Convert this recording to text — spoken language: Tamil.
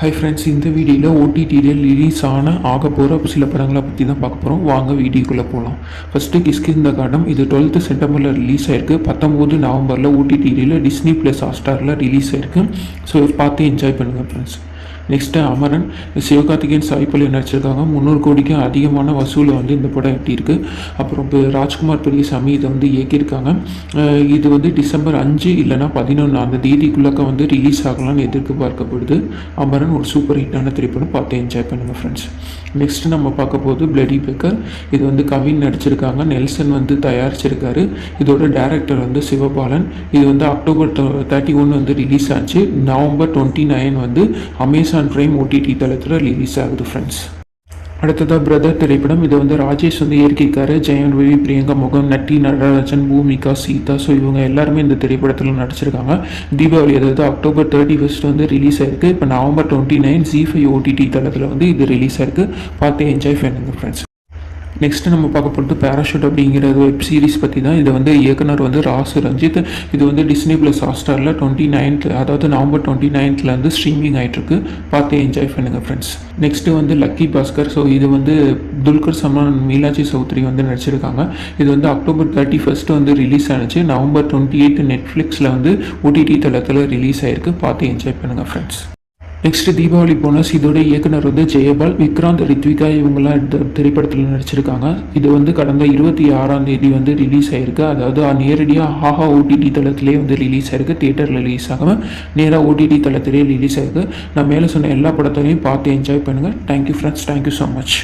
ஹை ஃப்ரெண்ட்ஸ், இந்த வீடியோவில் ஓடிடியில் ரிலீஸ் ஆக போகிற சில படங்களை பற்றி தான் பார்க்க போகிறோம். வாங்க வீடியோக்குள்ளே போகலாம். ஃபஸ்ட்டு கிஷ்கிந்தா காண்டம். இது 12th செப்டம்பரில் ரிலீஸ் ஆயிருக்கு. 19 நவம்பரில் ஓடிடியில் டிஸ்னி ப்ளஸ் ஹாட்ஸ்டாரில் ரிலீஸ் ஆயிருக்கு. ஸோ பார்த்து என்ஜாய் பண்ணுங்கள் ஃப்ரெண்ட்ஸ். நெக்ஸ்ட்டு அமரன். சிவகார்த்திகேயன் சாய்பல்லி நடிச்சிருக்காங்க. 300 கோடிக்கும் அதிகமான வசூலை இந்த படம் எட்டியிருக்கு. அப்புறம் இப்போ ராஜ்குமார் பெரியசாமி இதை இயக்கியிருக்காங்க. இது டிசம்பர் 5 இல்லைனா 11 அந்த தேதிக்குள்ளக்க ரிலீஸ் ஆகலாம்னு எதிர்பார்க்கப்படுது. அமரன் ஒரு சூப்பர் ஹிட்டான திரைப்படம். பார்த்து என்ஜாய் பண்ணுங்கள் ஃப்ரெண்ட்ஸ். நெக்ஸ்ட்டு நம்ம பார்க்க போது பிளடி பேக்கர். இது கவின் நடிச்சிருக்காங்க. நெல்சன் தயாரிச்சிருக்காரு. இதோட டேரக்டர் சிவபாலன். இது அக்டோபர் 31 ரிலீஸ் ஆச்சு. நவம்பர் 29 அமேசான் பிரைம் ஓடிடி தளத்தில் ரிலீஸ் ஆகுது ஃப்ரெண்ட்ஸ். அடுத்ததாக பிரதர் திரைப்படம். இது ராஜேஷ் இயற்கைக்காரு. ஜெயம் ரவி, பிரியங்கா மோகன், நட்டி, நடராஜன், பூமிகா, சீதா. ஸோ இவங்க எல்லாருமே இந்த திரைப்படத்தில் நடிச்சிருக்காங்க. தீபாவளி அதாவது அக்டோபர் 31 ரிலீஸ் ஆயிருக்கு. இப்போ நவம்பர் 29 ZEE5 ஓடிடி தளத்தில் இது ரிலீஸ் ஆயிருக்கு. பார்த்து என்ஜாய் பண்ணுங்க ஃப்ரெண்ட்ஸ். நெக்ஸ்ட்டு நம்ம பார்க்க போகிறது பேராஷூட் அப்படிங்கிற வெப் சீரிஸ் பற்றி தான். இது இயக்குனர் ராசு ரஞ்சித். இது டிஸ்னி ப்ளஸ் ஹாட்ஸ்டாரில் 29th அதாவது நவம்பர் 29th ஸ்ட்ரீமிங் ஆகிட்டுருக்கு. பார்த்து என்ஜாய் பண்ணுங்கள் friends. Next lucky Bhaskar. So இது துல்கர் சல்மான், மீனாட்சி சௌத்ரி நடிச்சிருக்காங்க. இது அக்டோபர் 31 ரிலீஸ் ஆனிச்சு. நவம்பர் 28 நெட்ஃப்ளிக்ஸில் ஓடிடி தளத்தில் ரிலீஸ் ஆகிருக்கு. பார்த்து என்ஜாய் பண்ணுங்கள் ஃப்ரெண்ட்ஸ். Next Deepavali bonus. இதோட இயக்குனர் ஜெயபால், விக்ராந்த், ரித்விகா இவங்கெல்லாம் இந்த திரைப்படத்தில் நடிச்சிருக்காங்க. இது கடந்த 26 ரிலீஸ் ஆயிருக்கு. அதாவது நேரடியாக ஆஹா ஓடிடி தளத்திலே ரிலீஸ் ஆயிருக்கு. தியேட்டரில் ரிலீஸ் ஆகாமல் நேராக ஓடிடி தளத்திலே ரிலீஸ் ஆயிருக்கு. நான் மேலே சொன்ன எல்லா படத்தையும் பார்த்து என்ஜாய் பண்ணுங்கள். Thank you friends. Thank you so much.